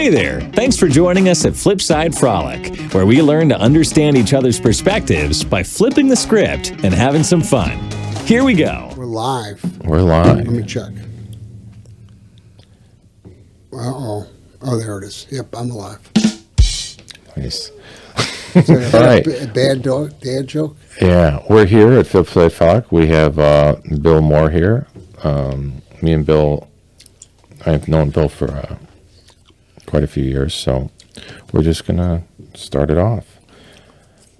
Hey there! Thanks for joining us at Flipside Frolic, where we learn to understand each other's perspectives by flipping the script and having some fun. Here we go. We're live. We're live. Let me check. Uh-oh. Oh, there it is. Yep, I'm alive. Nice. Is that All right. a bad dad joke? Yeah, we're here at Flipside Frolic. We have Bill Moore here. Me and Bill, I've known Bill for quite a few years, so we're just going to start it off.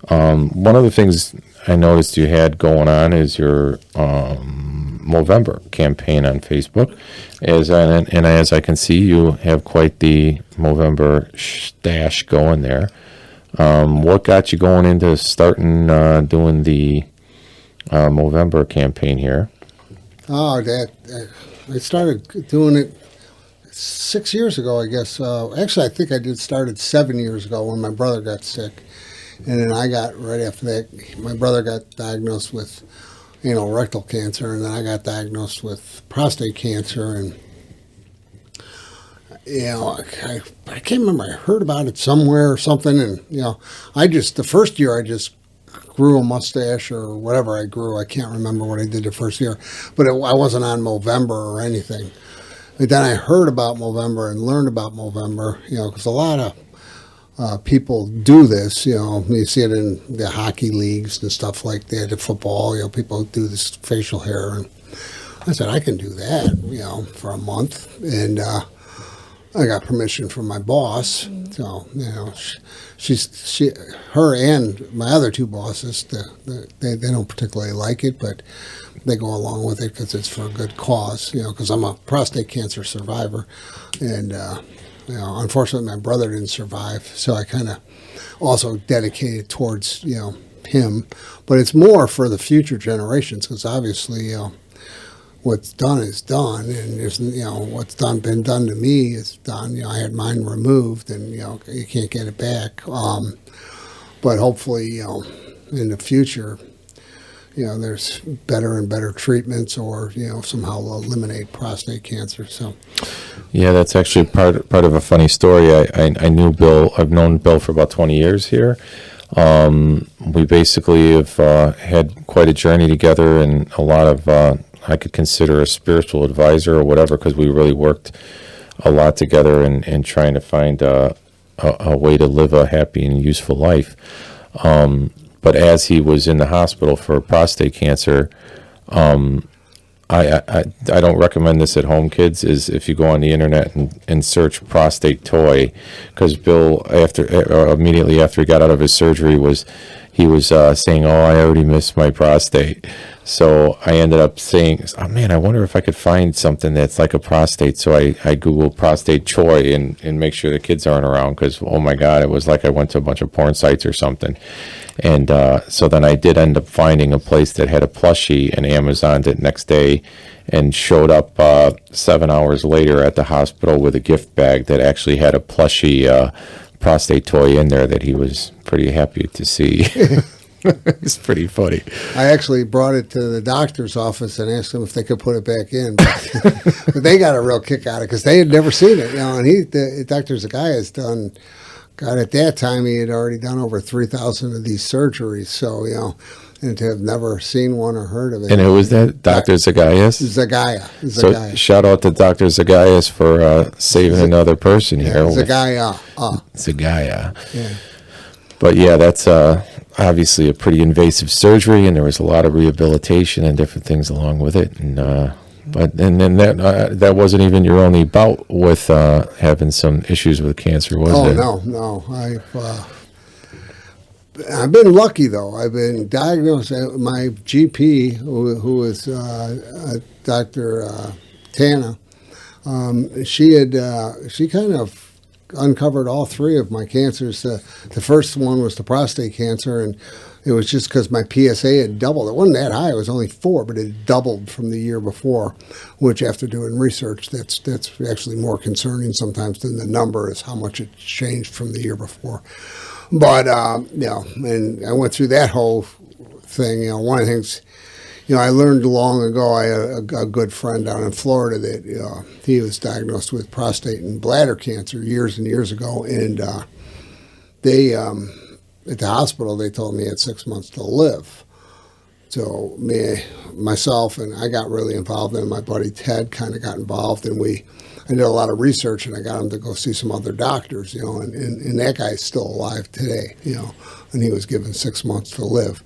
One of the things I noticed you had going on is your Movember campaign on Facebook. As I can see, you have quite the Movember stash going there. What got you going into starting doing the Movember campaign here? Oh, I started doing it 6 years ago, I guess. Actually, I think I started 7 years ago when my brother got sick. And then right after that, my brother got diagnosed with, rectal cancer. And then I got diagnosed with prostate cancer. And, I can't remember. I heard about it somewhere or something. And, the first year I just grew a mustache or whatever I grew. I can't remember what I did the first year. But I wasn't on Movember or anything. But then I heard about Movember and learned about Movember, because a lot of people do this, you see it in the hockey leagues and stuff like that, the football, people do this facial hair. And I said, I can do that, for a month. And I got permission from my boss. So, her and my other two bosses, they don't particularly like it, but they go along with it because it's for a good cause, because I'm a prostate cancer survivor. And, unfortunately, my brother didn't survive, so I kind of also dedicated towards, him. But it's more for the future generations because obviously, what's done is done, and there's, what's been done to me is done. I had mine removed, and you can't get it back. But hopefully, in the future, there's better and better treatments, or somehow eliminate prostate cancer. So, yeah, that's actually part of a funny story. I knew Bill. I've known Bill for about 20 years here. We basically have had quite a journey together, and a lot of I could consider a spiritual advisor or whatever, because we really worked a lot together in trying to find a way to live a happy and useful life. But as he was in the hospital for prostate cancer, I don't recommend this at home, kids, is if you go on the internet and search prostate toy, because Bill, immediately after he got out of his surgery, he was saying, oh, I already missed my prostate. So I ended up saying, oh man, I wonder if I could find something that's like a prostate. So I Googled prostate toy and make sure the kids aren't around, because, oh my God, it was like I went to a bunch of porn sites or something. And so then I did end up finding a place that had a plushie, and Amazoned it next day and showed up 7 hours later at the hospital with a gift bag that actually had a plushie prostate toy in there that he was pretty happy to see. It's pretty funny. I actually brought it to the doctor's office and asked them if they could put it back in. But they got a real kick out of it because they had never seen it. And Dr. Zagaya done, God, at that time he had already done over 3,000 of these surgeries. So, and to have never seen one or heard of it. And who was that? Dr. Zagayas? Zagaya. So shout out to Dr. Zagayas for saving another person here. Zagaya. Zagaya. Yeah. But yeah, that's obviously a pretty invasive surgery, and there was a lot of rehabilitation and different things along with it. And then that wasn't even your only bout with having some issues with cancer, was it? Oh no, I've been lucky though. I've been diagnosed. My GP, who is Dr. Tana, she kind of uncovered all three of my cancers. The first one was the prostate cancer, and it was just because my PSA had doubled. It wasn't that high; it was only 4, but it doubled from the year before. Which, after doing research, that's actually more concerning sometimes than the number, is how much it changed from the year before. But and I went through that whole thing. One of the things I learned long ago. I had a good friend down in Florida that he was diagnosed with prostate and bladder cancer years and years ago, and they at the hospital they told me he had 6 months to live. So myself, and I got really involved, and my buddy Ted kind of got involved, and I did a lot of research, and I got him to go see some other doctors, and that guy's still alive today, and he was given 6 months to live.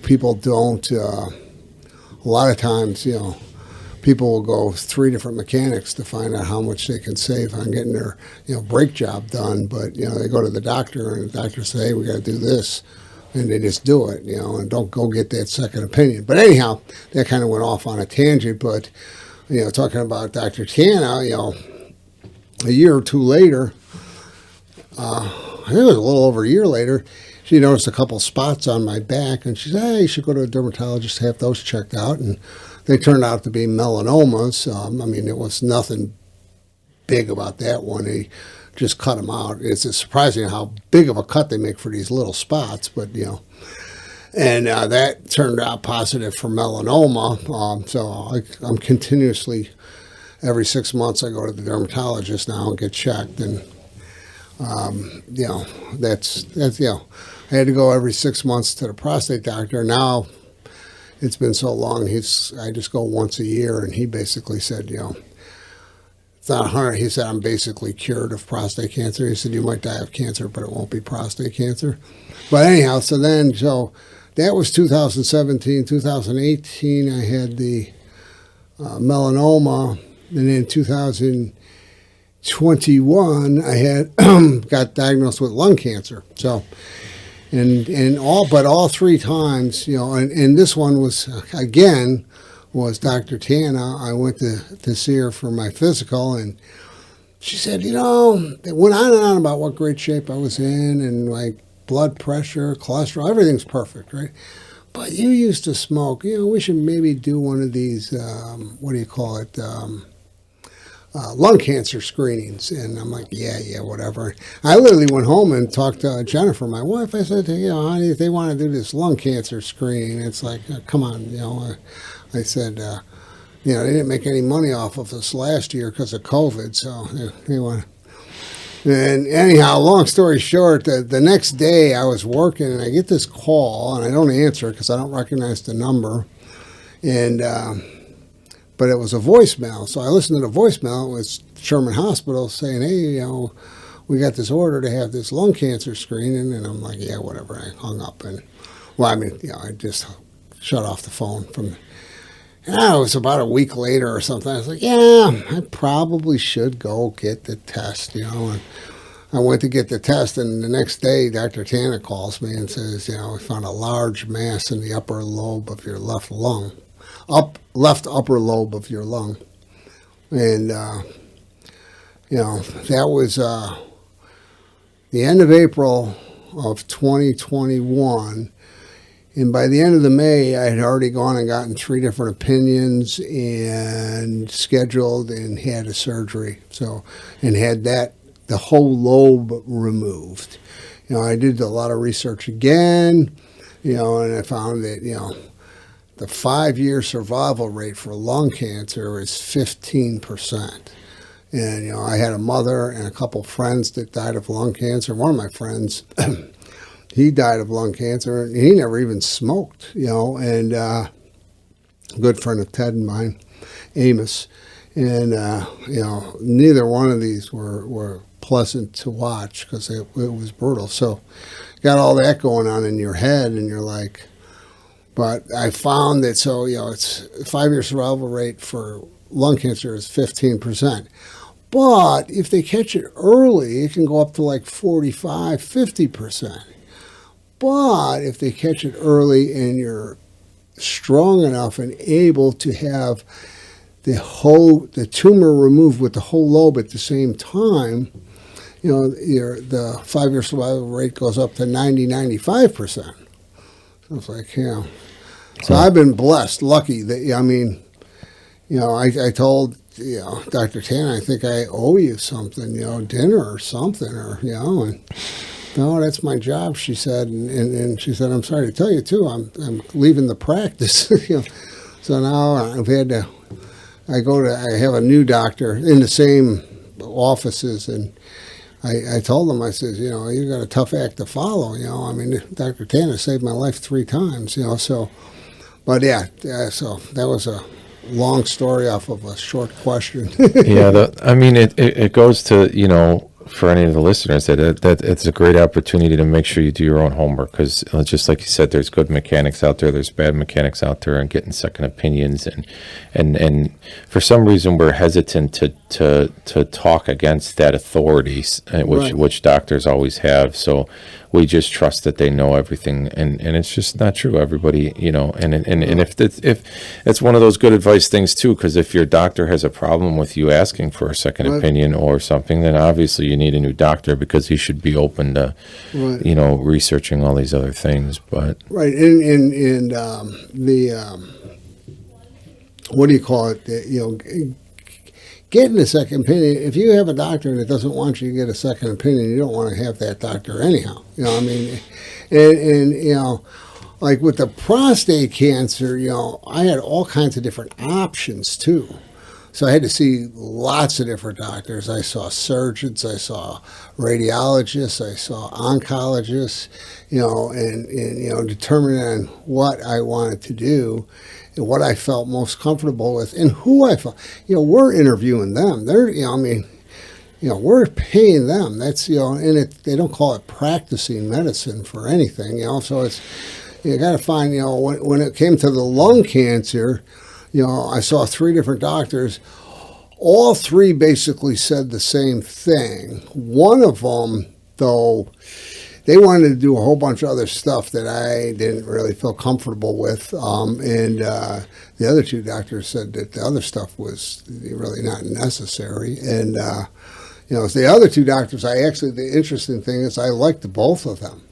People don't. A lot of times, people will go 3 different mechanics to find out how much they can save on getting their, brake job done. But they go to the doctor, and the doctor say, "Hey, we got to do this," and they just do it, and don't go get that second opinion. But anyhow, that kind of went off on a tangent. But talking about Dr. Tana, a year or two later, I think it was a little over a year later, she noticed a couple spots on my back, and she said, "Hey, you should go to a dermatologist to have those checked out." And they turned out to be melanomas. It was nothing big about that one. They just cut them out. It's surprising how big of a cut they make for these little spots, but and that turned out positive for melanoma. So I'm continuously, every 6 months, I go to the dermatologist now and get checked, and that's I had to go every 6 months to the prostate doctor. Now it's been so long, I just go once a year, and he basically said, it's not 100. He said, I'm basically cured of prostate cancer. He said, you might die of cancer, but it won't be prostate cancer. But anyhow, so that was 2017. 2018, I had the melanoma, and in 2021, I had got diagnosed with lung cancer. So, but all 3 times, and this one was Dr. Tana. I went to see her for my physical, and she said, it went on and on about what great shape I was in, and like blood pressure, cholesterol, everything's perfect, right? But you used to smoke. We should maybe do one of these, lung cancer screenings. And I'm like, yeah, whatever. I literally went home and talked to Jennifer, my wife. I said, honey, if they want to do this lung cancer screening, it's like, come on, I said, they didn't make any money off of us last year because of COVID, so they want. And anyhow, long story short, the next day I was working, and I get this call, and I don't answer it because I don't recognize the number, and but it was a voicemail. So I listened to the voicemail. It was Sherman Hospital saying, "Hey, we got this order to have this lung cancer screening," and I'm like, "Yeah, whatever." I hung up, and I just shut off the phone from. And it was about a week later or something. I was like, yeah, I probably should go get the test, And I went to get the test, and the next day, Dr. Tana calls me and says, we found a large mass in the upper lobe of your left lung, left upper lobe of your lung. And, that was the end of April of 2021. And by the end of the May, I had already gone and gotten 3 different opinions and scheduled and had a surgery. So, and had the whole lobe removed. I did a lot of research again, and I found that, the 5-year survival rate for lung cancer is 15%. And, I had a mother and a couple friends that died of lung cancer. One of my friends, he died of lung cancer, and he never even smoked, and a good friend of Ted and mine, Amos. And, neither one of these were pleasant to watch because it was brutal. So got all that going on in your head, and you're like, but I found that, it's 5-year survival rate for lung cancer is 15%. But if they catch it early, it can go up to like 45, 50%. But if they catch it early and you're strong enough and able to have the tumor removed with the whole lobe at the same time, the 5-year survival rate goes up to 90, 95%. So it's like, So I've been blessed, lucky that, I told, Dr. Tana, I think I owe you something, dinner or something, and no, that's my job, she said. And she said, I'm sorry to tell you, too, I'm leaving the practice. You know? So now I've had to, I have a new doctor in the same offices, and I told them, I said, you know, you got a tough act to follow, you know. I mean, Dr. Tanner saved my life 3 times, you know, so, but yeah, so that was a long story off of a short question. Yeah, I mean, it goes to, you know, for any of the listeners, that it's a great opportunity to make sure you do your own homework, because just like you said, there's good mechanics out there, there's bad mechanics out there, and getting second opinions, and for some reason we're hesitant to talk against that authority, which doctors always have. So we just trust that they know everything, and it's just not true. Everybody, you know, and if it's one of those good advice things too, because if your doctor has a problem with you asking for a second opinion or something, then obviously you need a new doctor, because he should be open to, you know, researching all these other things. But right, and the what do you call it? You know, getting a second opinion. If you have a doctor that doesn't want you to get a second opinion, you don't want to have that doctor anyhow. You know, I mean, and you know, like with the prostate cancer, you know, I had all kinds of different options too. So I had to see lots of different doctors. I saw surgeons, I saw radiologists, I saw oncologists, you know, and you know, determining on what I wanted to do and what I felt most comfortable with and who I felt. You know, we're interviewing them. They're, you know, I mean, you know, we're paying them. That's, you know, and they don't call it practicing medicine for anything, you know, so it's, you got to find, you know, when it came to the lung cancer, you know, I saw 3 different doctors. All 3 basically said the same thing. One of them, though, they wanted to do a whole bunch of other stuff that I didn't really feel comfortable with. And the other 2 doctors said that the other stuff was really not necessary. And, you know, the other 2 doctors, the interesting thing is I liked both of them.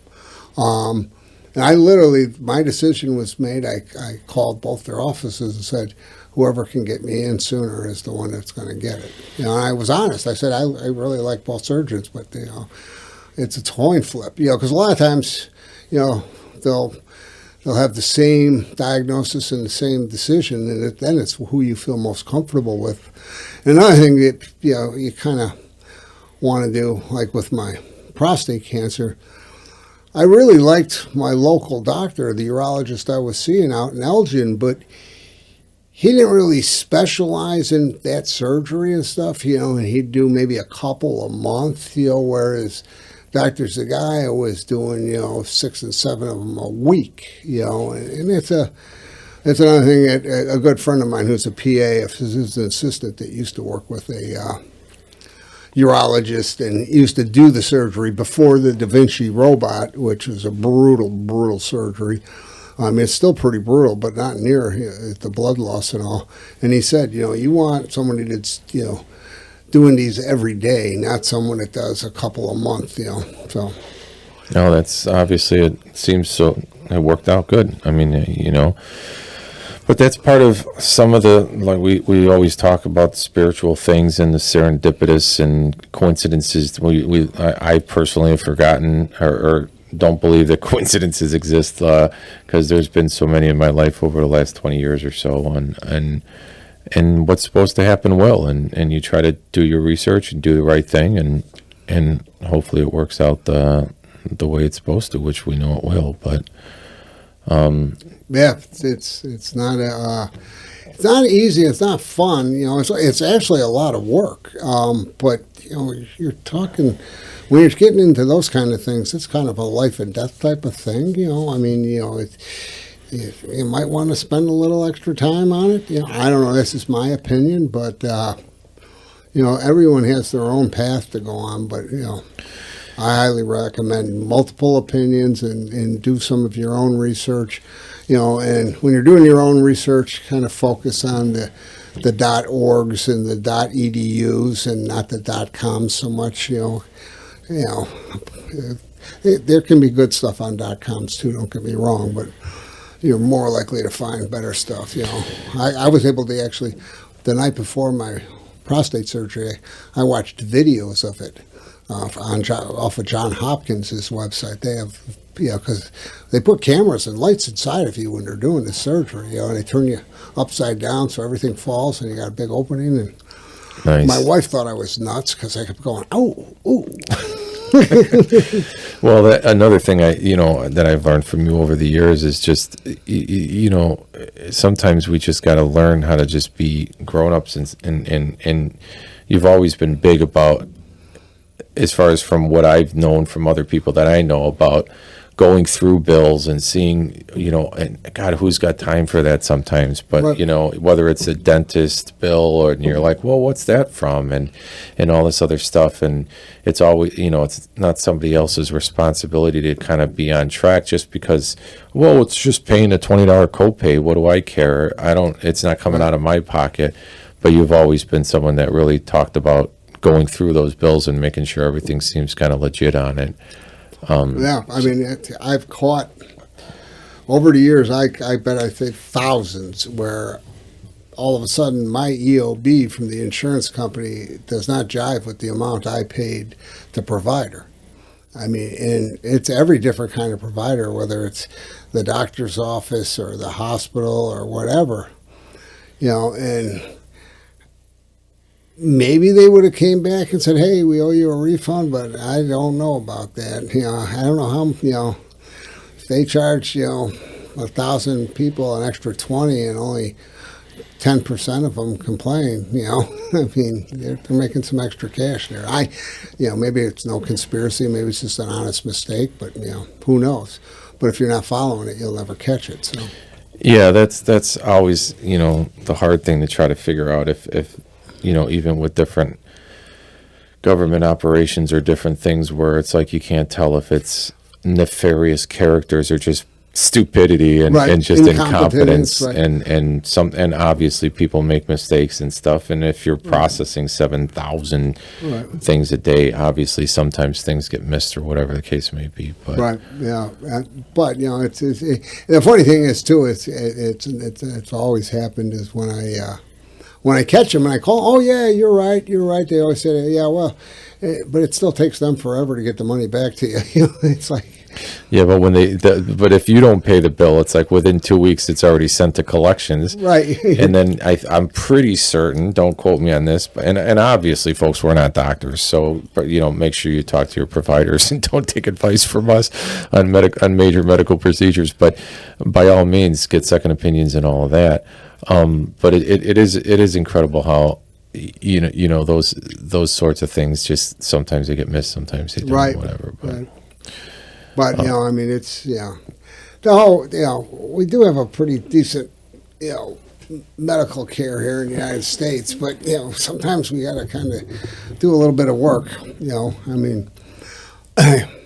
And I literally, my decision was made. I called both their offices and said, whoever can get me in sooner is the one that's going to get it. You know, and I was honest. I said, I really like both surgeons, but, you know, it's a coin flip. You know, because a lot of times, you know, they'll have the same diagnosis and the same decision, and then it's who you feel most comfortable with. And another thing that, you know, you kind of want to do, like with my prostate cancer, I really liked my local doctor, the urologist I was seeing out in Elgin, but he didn't really specialize in that surgery and stuff, you know, and he'd do maybe a couple a month, you know, whereas Dr. Zagaya was doing, you know, 6 and 7 of them a week, you know, and it's another thing that a good friend of mine who's a PA, a physician assistant that used to work with a urologist and used to do the surgery before the Da Vinci robot, which was a brutal surgery. I mean, it's still pretty brutal, but not near the blood loss and all. And he said, you know, you want somebody that's, you know, doing these every day, not someone that does a couple a month, you know. So, no, that's obviously, it seems so, it worked out good. I mean, you know, but that's part of some of the, like we always talk about the spiritual things and the serendipitous and coincidences. I personally have forgotten or don't believe that coincidences exist, because there's been so many in my life over the last 20 years or so, and what's supposed to happen will, and you try to do your research and do the right thing, and hopefully it works out the way it's supposed to, which we know it will. But yeah, it's not easy. It's not fun. You know, it's actually a lot of work. But you know, you're talking when you're getting into those kind of things. It's kind of a life and death type of thing. You know, I mean, you know, you might want to spend a little extra time on it. You know, I don't know. This is my opinion, but you know, everyone has their own path to go on. But you know, I highly recommend multiple opinions and do some of your own research. You know, and when you're doing your own research, kind of focus on the .orgs and the .edus and not the .coms so much. You know, there can be good stuff on .coms too. Don't get me wrong, but you're more likely to find better stuff. You know, I was able to actually, the night before my prostate surgery, I watched videos of it off of John Hopkins' website. They have, because they put cameras and lights inside of you when they're doing the surgery, and they turn you upside down so everything falls and you got a big opening. And Nice. my wife thought I was nuts because I kept going, oh, ooh. Well, another thing that I've learned from you over the years is just, sometimes we just got to learn how to just be grown-ups, and you've always been big about, as far as from what I've known from other people that I know about, going through bills and seeing, and God, who's got time for that sometimes? But, Right. whether it's a dentist bill or and you're like, well, what's that from? And all this other stuff. And it's always, it's not somebody else's responsibility to kind of be on track just because, well, it's just paying a $20 copay. What do I care? It's not coming out of my pocket. But you've always been someone that really talked about going through those bills and making sure everything seems kind of legit on it. Yeah, I mean, I've caught, over the years, I bet I think thousands where all of a sudden my EOB from the insurance company does not jive with the amount I paid the provider. I mean, and it's every different kind of provider, whether it's the doctor's office or the hospital or whatever, and maybe they would have came back and said, hey, we owe you a refund, but I don't know about that. I don't know how, if they charge, 1,000 people an extra 20 and only 10% of them complain, I mean, they're making some extra cash there. Maybe it's no conspiracy, maybe it's just an honest mistake, but, who knows? But if you're not following it, you'll never catch it, so. Yeah, that's always, the hard thing to try to figure out if even with different government operations or different things where it's like you can't tell if it's nefarious characters or just stupidity and, Right. and just incompetence Right. and obviously people make mistakes and stuff, and if you're processing 7,000 Right. things a day, obviously sometimes things get missed or whatever the case may be. But Right. Yeah. But it's the funny thing is too. It's always happened is when I catch them and I call. Oh yeah, you're right. They always say, yeah, well, but it still takes them forever to get the money back to you. It's like. yeah, but but if you don't pay the bill, it's like within 2 weeks it's already sent to collections. Right. And then I'm pretty certain, don't quote me on this, but and obviously, folks, we're not doctors, so but make sure you talk to your providers and don't take advice from us on major medical procedures. But by all means, get second opinions and all of that. But it is incredible how those sorts of things just sometimes they get missed, sometimes they don't, Right. whatever. But Right. But I mean, it's the whole we do have a pretty decent medical care here in the United States, but sometimes we got to kind of do a little bit of work. I mean,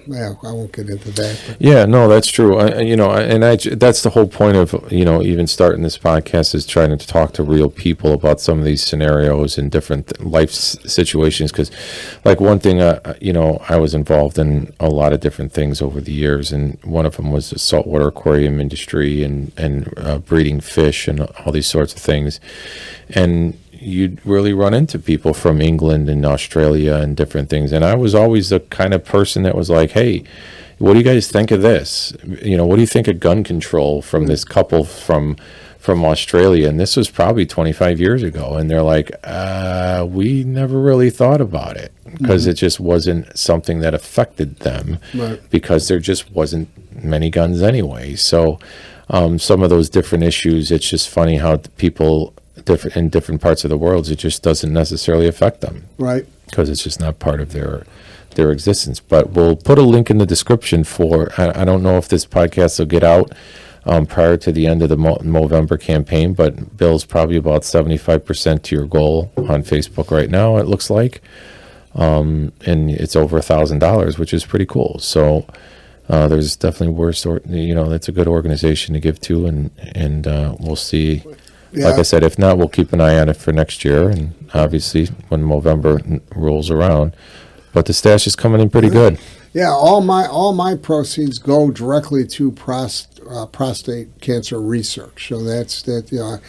well, I won't get into that. But. yeah, no, that's true. That's the whole point of even starting this podcast is trying to talk to real people about some of these scenarios and different life situations. Because, like one thing, I was involved in a lot of different things over the years, and one of them was the saltwater aquarium industry and breeding fish and all these sorts of things, and you'd really run into people from England and Australia and different things. And I was always the kind of person that was like, hey, what do you guys think of this? What do you think of gun control from this couple from Australia? And this was probably 25 years ago. And they're like, we never really thought about it because it just wasn't something that affected them. Right. Because there just wasn't many guns anyway. So some of those different issues, it's just funny how people in different parts of the world, it just doesn't necessarily affect them, Right. because it's just not part of their existence. But we'll put a link in the description for, I don't know if this podcast will get out prior to the end of the Movember campaign, but Bill's probably about 75% to your goal on Facebook right now, it looks like, and it's over $1,000, which is pretty cool. So there's definitely worse, that's a good organization to give to, and we'll see. Yeah. Like I said, if not, we'll keep an eye on it for next year, and obviously when Movember rolls around. But the stash is coming in pretty good. Yeah, all my proceeds go directly to prostate cancer research. So that's that.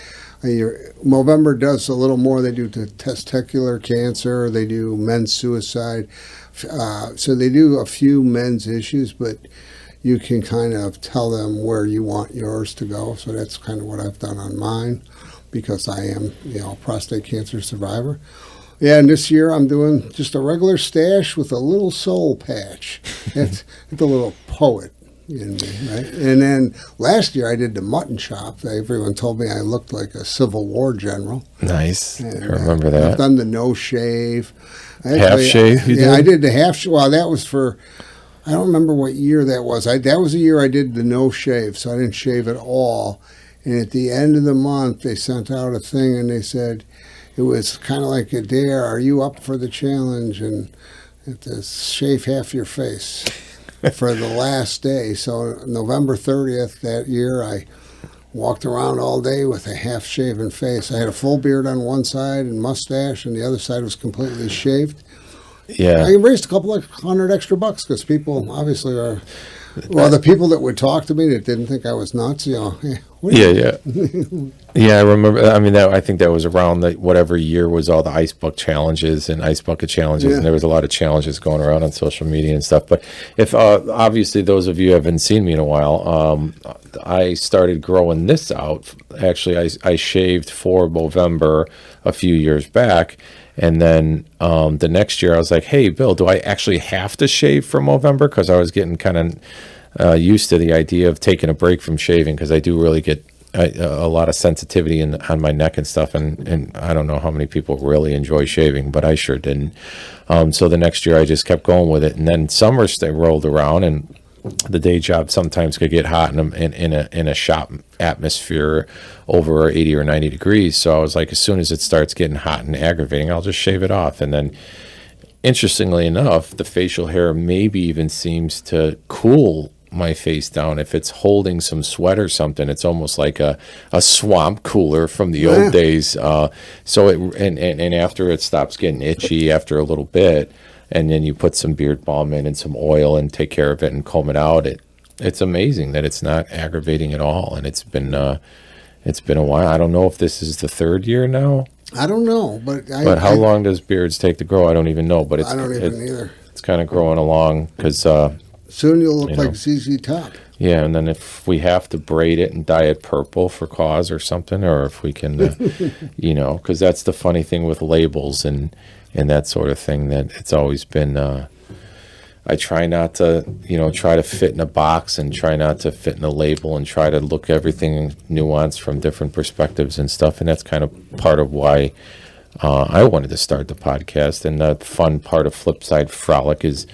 Movember does a little more. They do the testicular cancer. They do men's suicide. So they do a few men's issues, but you can kind of tell them where you want yours to go. So that's kind of what I've done on mine, because I am, a prostate cancer survivor. Yeah, and this year I'm doing just a regular stash with a little soul patch. It's the little poet in me, right? And then last year I did the mutton chop. Everyone told me I looked like a Civil War general. Nice. And, I remember I've that. done the no shave. Half shave? You Yeah, did? I did the half. Well, that was for. I don't remember what year that was. That was the year I did the no shave, so I didn't shave at all. And at the end of the month, they sent out a thing, and they said it was kind of like a dare. Are you up for the challenge? And to shave half your face for the last day. So November 30th that year, I walked around all day with a half-shaven face. I had a full beard on one side and mustache, and the other side was completely shaved. Yeah. I raised a couple of $100 extra because people obviously are. Well, the people that would talk to me that didn't think I was nuts, hey, Yeah. Yeah, I remember. I mean, I think that was around whatever year was all the ice bucket challenges and ice bucket challenges, Yeah. and there was a lot of challenges going around on social media and stuff. But if obviously those of you haven't seen me in a while, I started growing this out. Actually, I shaved for Movember a few years back. And then the next year I was like, hey, Bill, do I actually have to shave for Movember? Because I was getting kind of used to the idea of taking a break from shaving, because I do really get a lot of sensitivity on my neck and stuff. And I don't know how many people really enjoy shaving, but I sure didn't. So the next year I just kept going with it. And then summer rolled around, and the day job sometimes could get hot in a shop atmosphere over 80 or 90 degrees. So I was like, as soon as it starts getting hot and aggravating, I'll just shave it off. And then, interestingly enough, the facial hair maybe even seems to cool my face down. If it's holding some sweat or something, it's almost like a swamp cooler from the old days. So and after it stops getting itchy after a little bit, and then you put some beard balm in and some oil and take care of it and comb it out. It's amazing that it's not aggravating at all. And it's been a while. I don't know if this is the third year now. I don't know, but how long does beards take to grow? I don't even know. But I don't even either. It's kind of growing along because soon you'll look like ZZ Top. Yeah, and then if we have to braid it and dye it purple for cause or something, or if we can, because that's the funny thing with labels and that sort of thing, that it's always been, I try not to, try to fit in a box and try not to fit in a label and try to look everything nuanced from different perspectives and stuff. And that's kind of part of why I wanted to start the podcast. And the fun part of Flipside Frolic is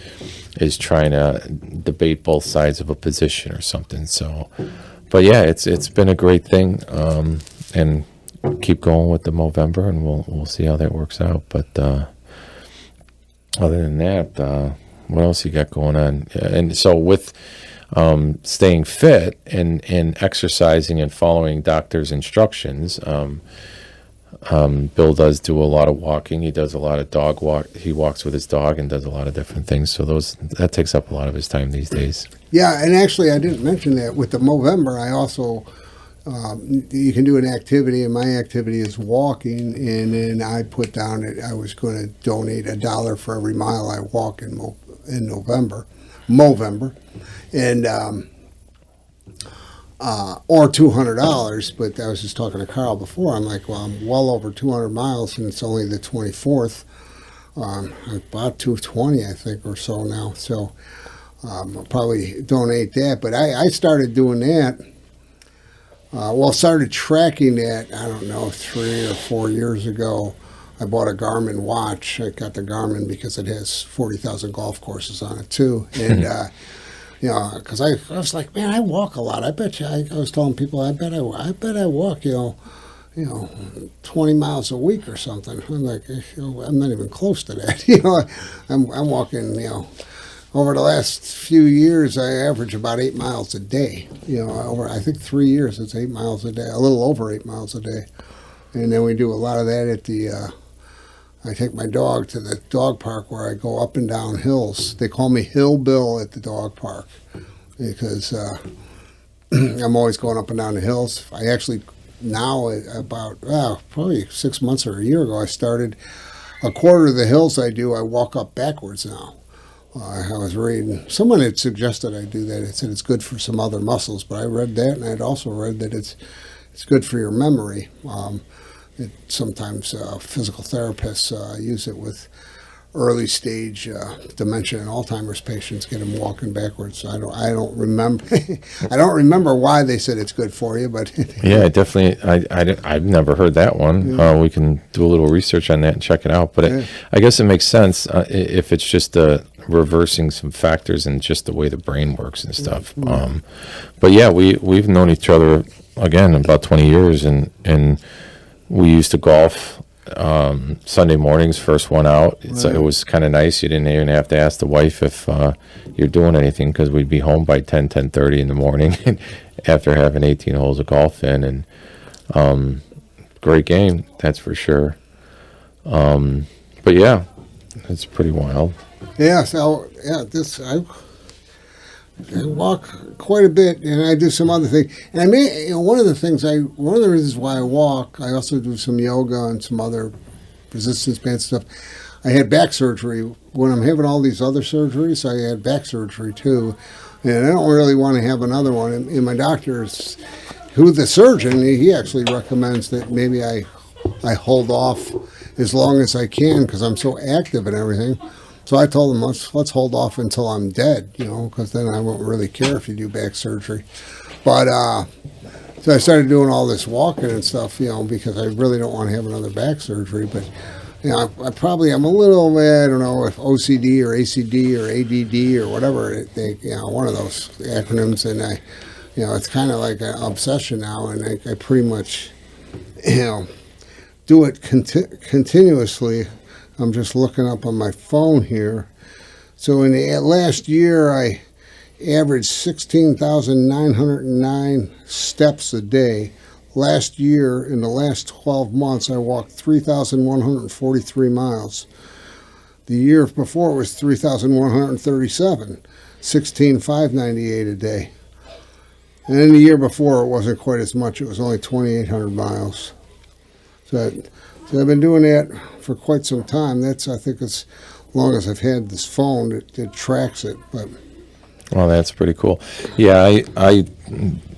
trying to debate both sides of a position or something. So, but yeah, it's been a great thing. And keep going with the Movember, and we'll see how that works out. But other than that, what else you got going on? And so with staying fit and exercising and following doctor's instructions, Bill does do a lot of walking. He does a lot of dog walk. He walks with his dog and does a lot of different things. So that takes up a lot of his time these days. Yeah, and actually I didn't mention that with the Movember. I also you can do an activity, and my activity is walking. And then I put down that I was going to donate $1 for every mile I walk in Movember, and or $200. But I was just talking to Carl before. I'm like, well, I'm well over 200 miles, and it's only the 24th. About 220, I think, or so now. So I'll probably donate that. But I started doing that. Started tracking that, I don't know, 3 or 4 years ago. I bought a Garmin watch. I got the Garmin because it has 40,000 golf courses on it, too. And, because I was like, man, I walk a lot. I bet you, I was telling people, I bet I walk, 20 miles a week or something. I'm like, I'm not even close to that. I'm walking, over the last few years, I average about 8 miles a day. Over, I think 3 years, it's 8 miles a day, a little over 8 miles a day. And then we do a lot of that at I take my dog to the dog park where I go up and down hills. They call me Hill Bill at the dog park because I'm always going up and down the hills. I actually, now about probably 6 months or a year ago, I started a quarter of the hills I walk up backwards now. I was reading, someone had suggested I do that. It said it's good for some other muscles, but I read that, and I'd also read that it's good for your memory. Sometimes physical therapists use it with early stage dementia and Alzheimer's patients, get them walking backwards. I don't remember I don't remember why they said it's good for you, but Yeah, definitely. I've never heard that one. We can do a little research on that and check it out. But I guess it makes sense if it's just reversing some factors and just the way the brain works and stuff. But yeah, we've known each other again about 20 years, and we used to golf Sunday mornings, first one out. It was kind of nice. You didn't even have to ask the wife if you're doing anything, because we'd be home by 10:30 in the morning after having 18 holes of golf in. And great game, that's for sure. But yeah, it's pretty wild. yeah. So yeah, I walk quite a bit, and I do some other things. And one of the reasons why I walk, I also do some yoga and some other resistance band stuff. I had back surgery. When I'm having all these other surgeries, I had back surgery too, and I don't really want to have another one. And my doctor's, who the surgeon, he actually recommends that maybe I hold off as long as I can, because I'm so active and everything. So I told him, let's hold off until I'm dead, because then I won't really care if you do back surgery. But so I started doing all this walking and stuff, because I really don't want to have another back surgery. But I'm a little, I don't know if OCD or ACD or ADD or whatever one of those acronyms, and it's kind of like an obsession now, and I pretty much, do it continuously. I'm just looking up on my phone here. So in the last year, I averaged 16,909 steps a day. Last year, in the last 12 months, I walked 3,143 miles. The year before it was 3,137, 16,598 a day. And then the year before, it wasn't quite as much. It was only 2,800 miles. So I've been doing that for quite some time. I think it's as long as I've had this phone, it tracks it. But Well, that's pretty cool. Yeah, I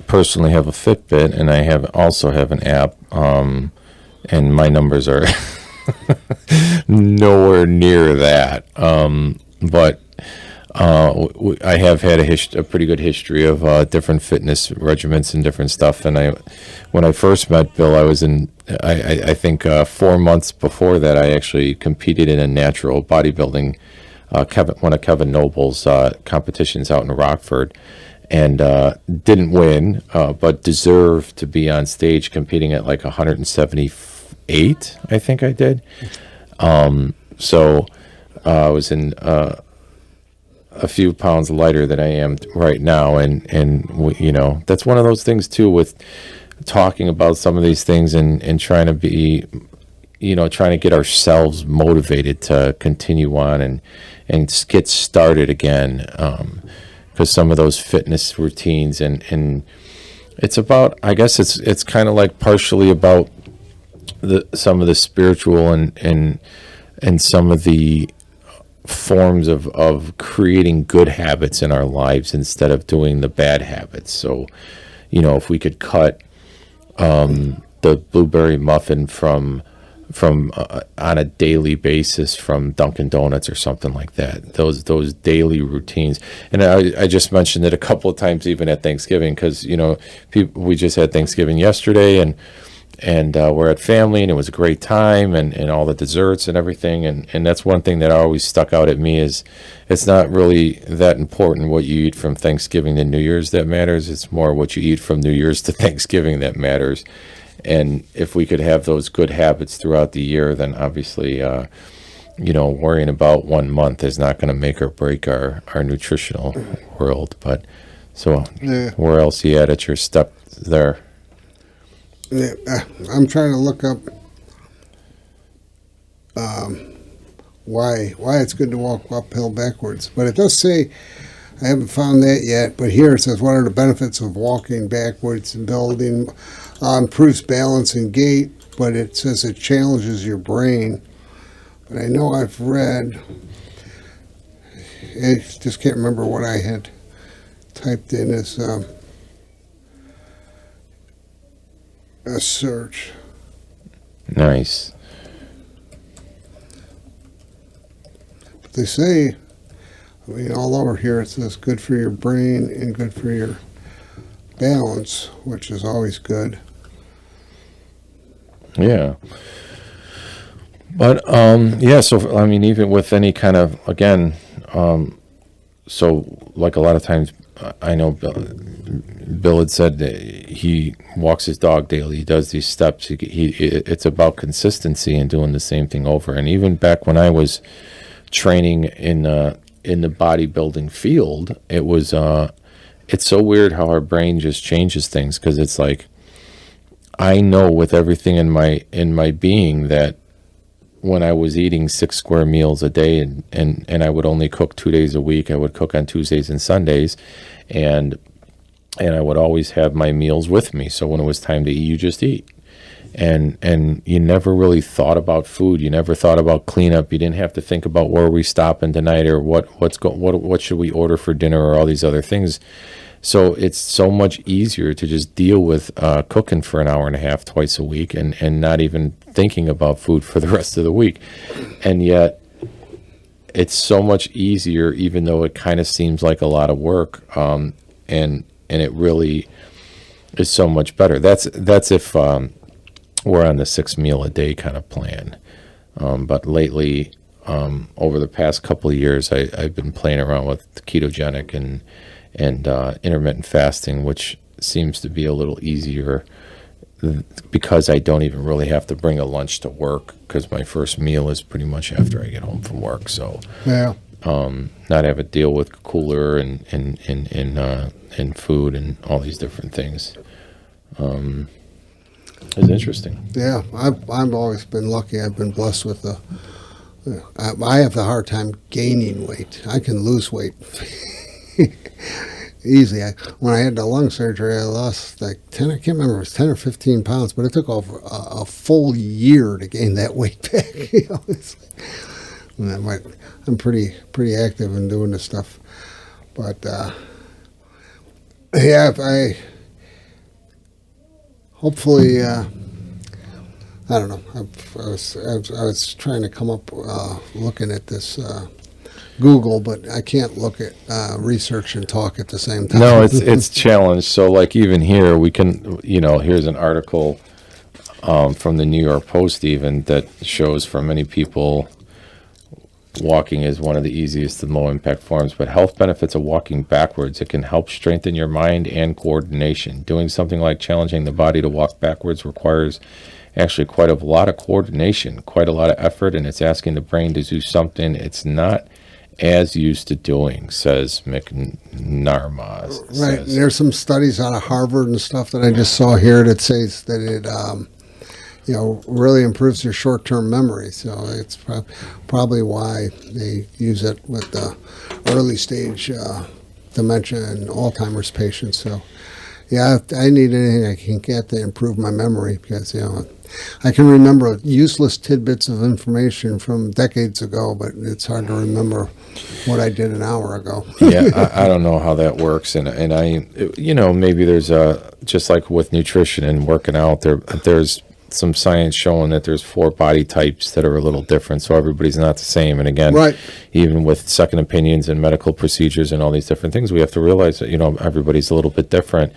personally have a Fitbit, and I also have an app, and my numbers are nowhere near that. But I have had a pretty good history of different fitness regimens and different stuff. And when I first met Bill, I was I think 4 months before that, I actually competed in a natural bodybuilding, one of Kevin Noble's competitions out in Rockford, and didn't win, but deserved to be on stage competing at like 178, I think I did. So I was in a few pounds lighter than I am right now, and that's one of those things too, with talking about some of these things and trying to be, trying to get ourselves motivated to continue on and get started again, because some of those fitness routines and it's about, I guess it's kind of like partially about some of the spiritual and some of the forms of creating good habits in our lives instead of doing the bad habits. So, if we could cut the blueberry muffin from on a daily basis from Dunkin' Donuts or something like that, those daily routines. And I just mentioned it a couple of times even at Thanksgiving, because we just had Thanksgiving yesterday, and we're at family, and it was a great time, and all the desserts and everything, and that's one thing that always stuck out at me is it's not really that important what you eat from Thanksgiving to New Year's that matters. It's more what you eat from New Year's to Thanksgiving that matters. And if we could have those good habits throughout the year, then obviously worrying about 1 month is not going to make or break our nutritional world. But so yeah. Where else you at your step there? Yeah, I'm trying to look up why it's good to walk uphill backwards. But it does say, I haven't found that yet, but here it says, what are the benefits of walking backwards and building? Improves balance and gait, but it says it challenges your brain. But I know I've read, I just can't remember what I had typed in as a search. Nice. But they say, I mean, all over here it says good for your brain and good for your balance, which is always good. Yeah. But yeah, so I mean, even with any kind of, again, so like a lot of times, I know Bill had said that he walks his dog daily. He does these steps. It's about consistency and doing the same thing over. And even back when I was training in the bodybuilding field, it was it's so weird how our brain just changes things, because it's like, I know with everything in my being that when I was eating 6 square meals a day and I would only cook 2 days a week, I would cook on Tuesdays and Sundays, and I would always have my meals with me. So when it was time to eat, you just eat. And you never really thought about food. You never thought about cleanup. You didn't have to think about where are we stopping tonight, or what should we order for dinner, or all these other things. So it's so much easier to just deal with cooking for an hour and a half twice a week and not even thinking about food for the rest of the week. And yet it's so much easier, even though it kind of seems like a lot of work. And it really is so much better. That's if we're on the 6 meal a day kind of plan. But lately, over the past couple of years, I've been playing around with ketogenic and intermittent fasting, which seems to be a little easier because I don't even really have to bring a lunch to work, because my first meal is pretty much after I get home from work. So Yeah. not have to deal with cooler and food and all these different things. It's interesting. Yeah, I've always been lucky. I've been blessed with I have the hard time gaining weight. I can lose weight easy. When I had the lung surgery, I lost like 10, I can't remember, it was 10 or 15 pounds, but it took over a full year to gain that weight back. You know, I'm pretty active in doing this stuff. But yeah, I hopefully, I don't know. I was trying to come up looking at this Google, but I can't look at research and talk at the same time. No, it's challenged. So like even here, we can, here's an article from the New York Post even that shows for many people walking is one of the easiest and low impact forms, but health benefits of walking backwards. It can help strengthen your mind and coordination. Doing something like challenging the body to walk backwards requires actually quite a lot of coordination, quite a lot of effort, and it's asking the brain to do something it's not as used to doing, says McNarma. Right. There's some studies out of Harvard and stuff that I just saw here that says that it really improves your short-term memory. So it's probably why they use it with the early stage dementia and Alzheimer's patients. So yeah, if I need anything I can get to improve my memory, because I can remember useless tidbits of information from decades ago, but it's hard to remember what I did an hour ago. Yeah, I don't know how that works, and I, maybe there's just like with nutrition and working out, there's some science showing that there's 4 body types that are a little different, so everybody's not the same. And again, right. Even with second opinions and medical procedures and all these different things, we have to realize that everybody's a little bit different,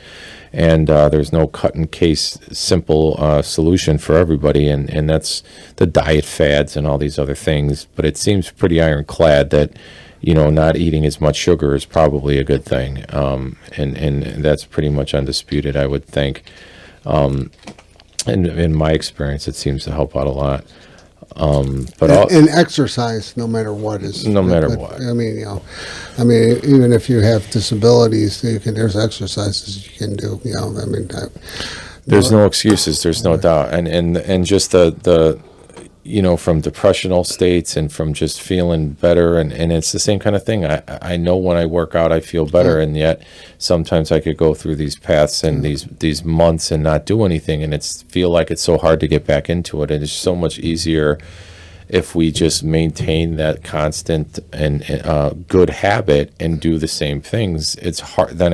and there's no cut and case simple solution for everybody, and that's the diet fads and all these other things. But it seems pretty ironclad that not eating as much sugar is probably a good thing, and that's pretty much undisputed, I would think. In my experience, it seems to help out a lot. And exercise, no matter what, is no matter what. I mean, even if you have disabilities, there's exercises you can do. There's no excuses. There's no doubt, and just the from depressional states and from just feeling better, and it's the same kind of thing. I know when I work out, I feel better, and yet sometimes I could go through these paths and these months and not do anything, and feel like it's so hard to get back into it. And it's so much easier if we just maintain that constant and good habit and do the same things, it's hard. Then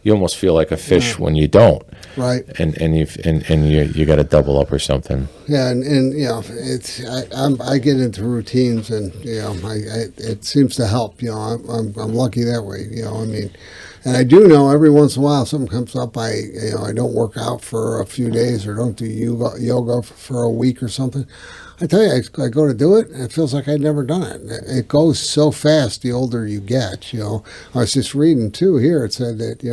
you almost feel like a fish when you don't. Right. And you got to double up or something. Yeah, and you know, I get into routines, and you know, it seems to help. You know, I'm lucky that way. You know, I mean, and I do know every once in a while something comes up. I don't work out for a few days or don't do yoga for a week or something. I tell you, I go to do it, and it feels like I'd never done it. It goes so fast the older you get. You know, I was just reading too here. It said that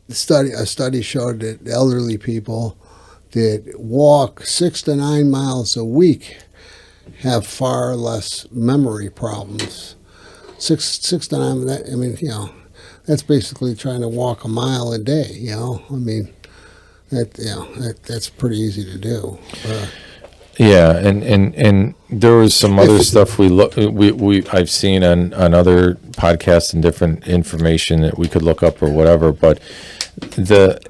a study showed that elderly people that walk 6 to 9 miles a week have far less memory problems. Six to 9. That, I mean, you know, that's basically trying to walk a mile a day. You know, I mean, that's pretty easy to do. Yeah, and there was some other stuff I've seen on other podcasts and different information that we could look up or whatever, but the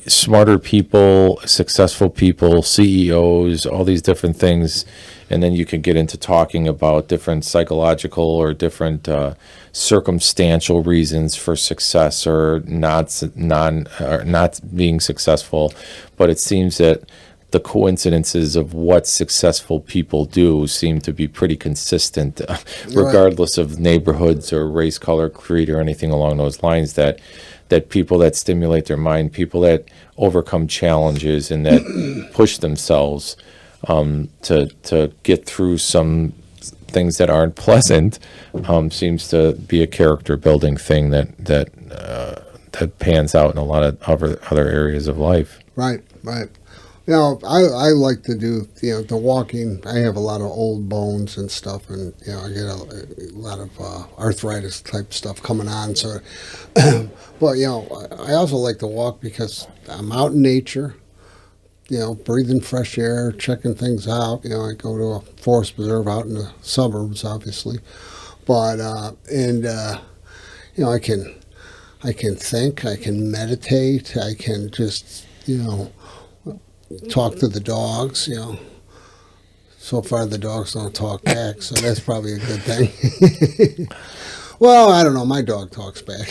smarter people, successful people, CEOs, all these different things, and then you can get into talking about different psychological or different circumstantial reasons for success or not being successful, but it seems that the coincidences of what successful people do seem to be pretty consistent, regardless of neighborhoods or race, color, creed, or anything along those lines. That people that stimulate their mind, people that overcome challenges and that push themselves to get through some things that aren't pleasant, seems to be a character building thing that pans out in a lot of other areas of life. Right. You know, I like to do, you know, the walking. I have a lot of old bones and stuff, and, you know, I get a lot of arthritis type stuff coming on. So, but, you know, I also like to walk because I'm out in nature, you know, breathing fresh air, checking things out. You know, I go to a forest preserve out in the suburbs, obviously. But, you know, I can think, I can meditate, I can just, you know, talk to the dogs, you know. So far the dogs don't talk back, so that's probably a good thing. Well, I don't know, my dog talks back.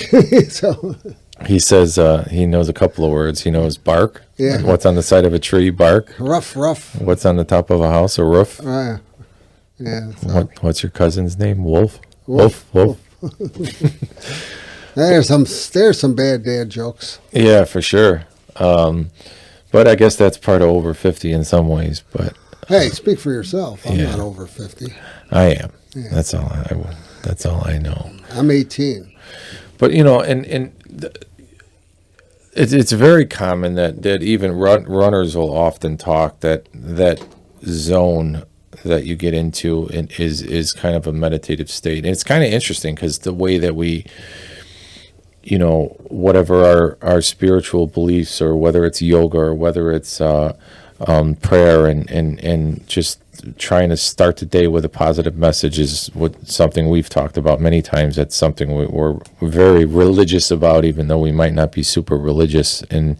So he says he knows a couple of words. He knows bark. Yeah. What's on the side of a tree? Bark. Ruff. What's on the top of a house? A roof. Yeah. So. What's your cousin's name? Wolf. There's some bad dad jokes. Yeah, for sure. But I guess that's part of over 50 in some ways. But hey, speak for yourself. I'm not over 50. I am. Yeah. That's all I know. I'm 18. But you know, it's very common that even runners will often talk that zone that you get into is kind of a meditative state. And it's kind of interesting because the way that we, you know, whatever our spiritual beliefs, or whether it's yoga or whether it's prayer and just trying to start the day with a positive message is something we've talked about many times. That's something we're very religious about, even though we might not be super religious in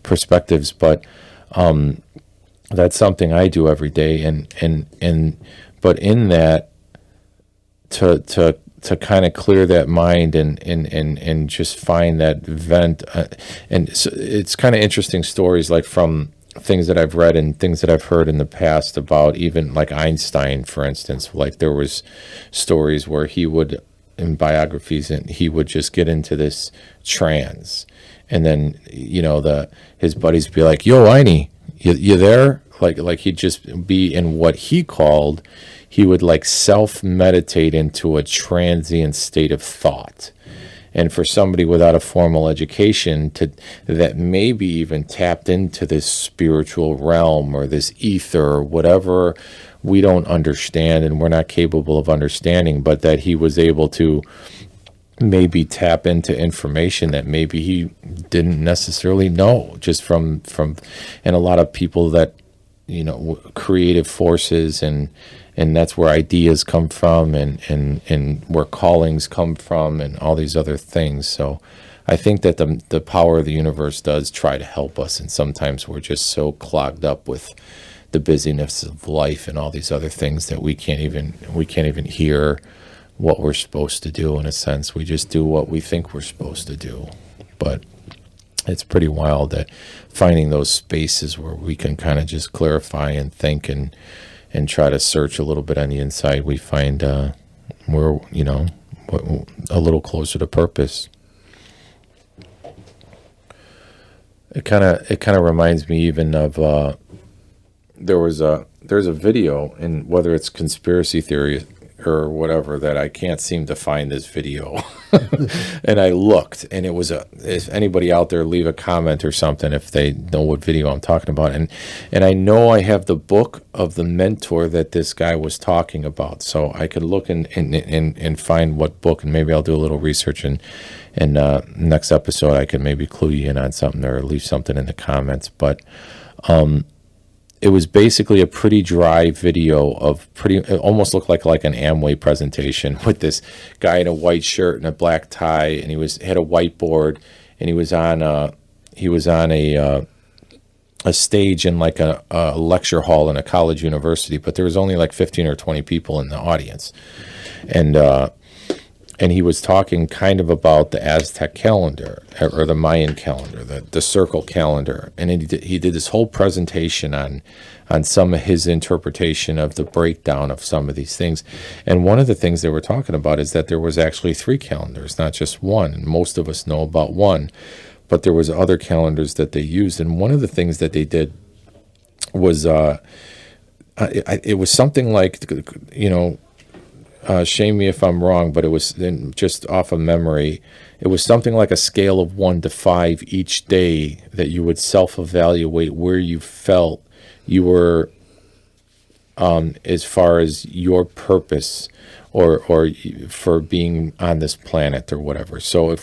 perspectives. But that's something I do every day. But in that, to kind of clear that mind and just find that vent. And so it's kind of interesting stories, like from things that I've read and things that I've heard in the past about even like Einstein, for instance. Like there was stories where he would, in biographies, and he would just get into this trance. And then, you know, his buddies would be like, "Yo, Einie, you there?" Like he'd just be in what he would like self-meditate into a transient state of thought. And for somebody without a formal education that maybe even tapped into this spiritual realm or this ether or whatever we don't understand and we're not capable of understanding, but that he was able to maybe tap into information that maybe he didn't necessarily know, just from and a lot of people that, you know, creative forces and that's where ideas come from and where callings come from and all these other things. So I think that the power of the universe does try to help us, and sometimes we're just so clogged up with the busyness of life and all these other things that we can't even hear what we're supposed to do. In a sense, we just do what we think we're supposed to do. But it's pretty wild that finding those spaces where we can kind of just clarify and think and try to search a little bit on the inside, we find we're a little closer to purpose. It kind of reminds me even of there's a video, and whether it's conspiracy theory or whatever, that I can't seem to find this video. And I looked, and it was if anybody out there, leave a comment or something if they know what video I'm talking about. And I know I have the book of the mentor that this guy was talking about, so I could look and find what book, and maybe I'll do a little research, and next episode I can maybe clue you in on something or leave something in the comments. But it was basically a pretty dry video of it almost looked like an Amway presentation, with this guy in a white shirt and a black tie, and he had a whiteboard, and he was on a stage in like a lecture hall in a college university, but there was only like 15 or 20 people in the audience, and he was talking kind of about the Aztec calendar or the Mayan calendar, the circle calendar. And he did this whole presentation on some of his interpretation of the breakdown of some of these things. And one of the things they were talking about is that there was actually 3 calendars, not just one. And most of us know about one, but there was other calendars that they used. And one of the things that they did was, it was something like, shame me if I'm wrong, but it was just off of memory. It was something like a scale of 1 to 5 each day that you would self-evaluate where you felt you were as far as your purpose or for being on this planet or whatever. So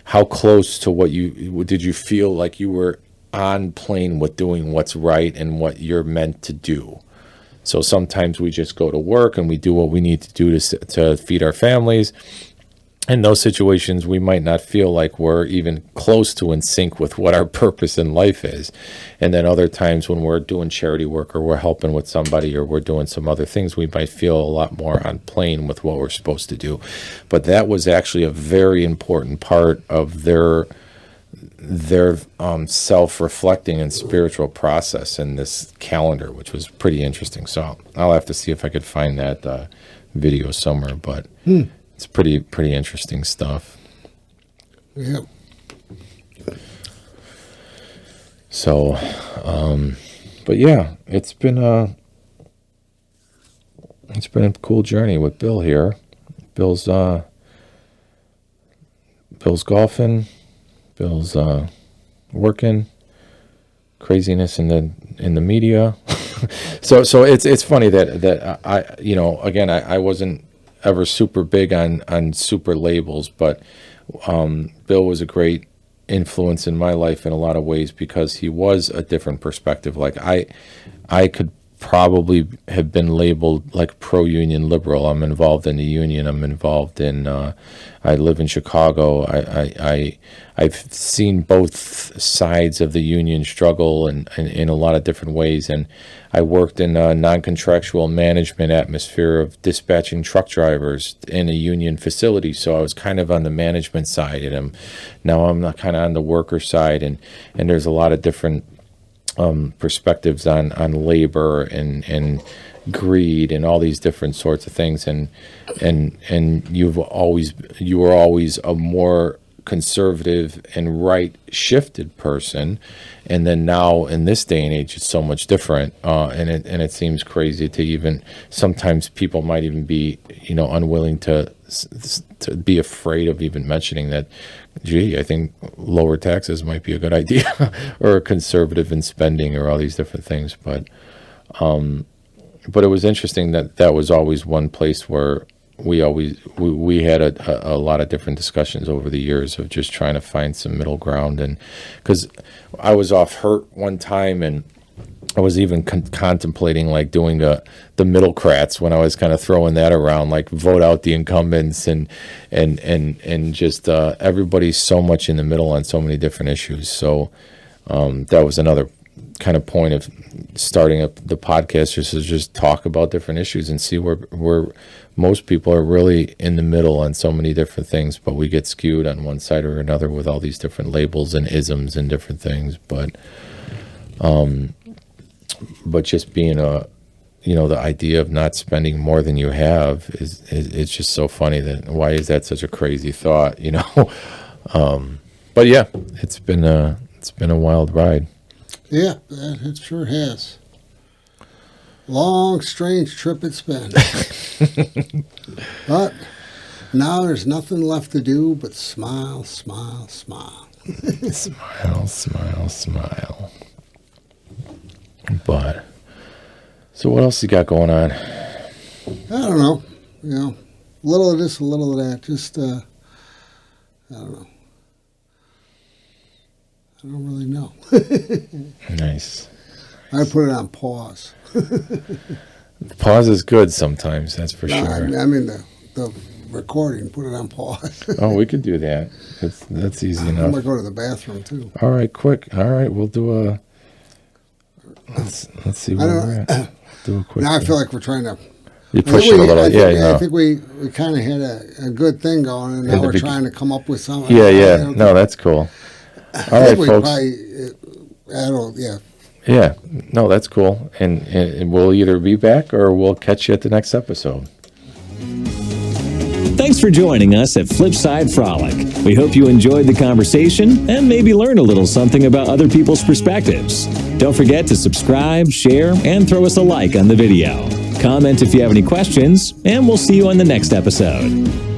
how close to did you feel like you were on plane with doing what's right and what you're meant to do? So sometimes we just go to work and we do what we need to do to feed our families. In those situations, we might not feel like we're even close to in sync with what our purpose in life is. And then other times when we're doing charity work or we're helping with somebody or we're doing some other things, we might feel a lot more on plane with what we're supposed to do. But that was actually a very important part of their self-reflecting and spiritual process in this calendar, which was pretty interesting. So I'll have to see if I could find that video somewhere, but it's pretty interesting stuff. Yeah. So, but yeah, it's been a cool journey with Bill here. Bill's golfing. Bill's working, craziness in the media. so it's funny that I again I wasn't ever super big on super labels, but Bill was a great influence in my life in a lot of ways because he was a different perspective. Like I could probably have been labeled like pro-union liberal. I'm involved in the union. I'm involved in. I live in Chicago. I've seen both sides of the union struggle and in a lot of different ways. And I worked in a non-contractual management atmosphere of dispatching truck drivers in a union facility. So I was kind of on the management side, and now I'm kind of on the worker side. And there's a lot of different perspectives on labor and greed and all these different sorts of things, and you were always a more conservative and right shifted person, and then now in this day and age it's so much different, and it seems crazy to even sometimes people might even be unwilling to be afraid of even mentioning that, gee, I think lower taxes might be a good idea or conservative in spending or all these different things. But it was interesting that was always one place where we had a lot of different discussions over the years of just trying to find some middle ground. And because I was off hurt one time, and I was even contemplating like doing the middlecrats when I was kind of throwing that around, like vote out the incumbents and just everybody's so much in the middle on so many different issues. So that was another kind of point of starting up the podcast, just talk about different issues and see where most people are really in the middle on so many different things, but we get skewed on one side or another with all these different labels and isms and different things. But just being the idea of not spending more than you have is it's just so funny that why is that such a crazy thought, but yeah, it's been a wild ride. Yeah, it sure has. Long, strange trip it's been. But now there's nothing left to do but smile, smile, smile. Smile, smile, smile. But, so what else you got going on? I don't know. A little of this, a little of that. Just, I don't know. I don't really know. Nice. I put it on pause. Pause is good sometimes, that's for sure. I mean the recording, put it on pause. Oh, we could do that. That's easy enough. I'm going to go to the bathroom, too. All right, quick. All right, we'll do a... Let's see where we're at. Do a quick... Now I feel like we're trying to... You push it a little. I think we kind of had a good thing going, and now we're trying to come up with something. Yeah. No, that's cool. All right, folks. Yeah, no, that's cool. And we'll either be back or we'll catch you at the next episode. Thanks for joining us at Flipside Frolic. We hope you enjoyed the conversation and maybe learned a little something about other people's perspectives. Don't forget to subscribe, share, and throw us a like on the video. Comment if you have any questions, and we'll see you on the next episode.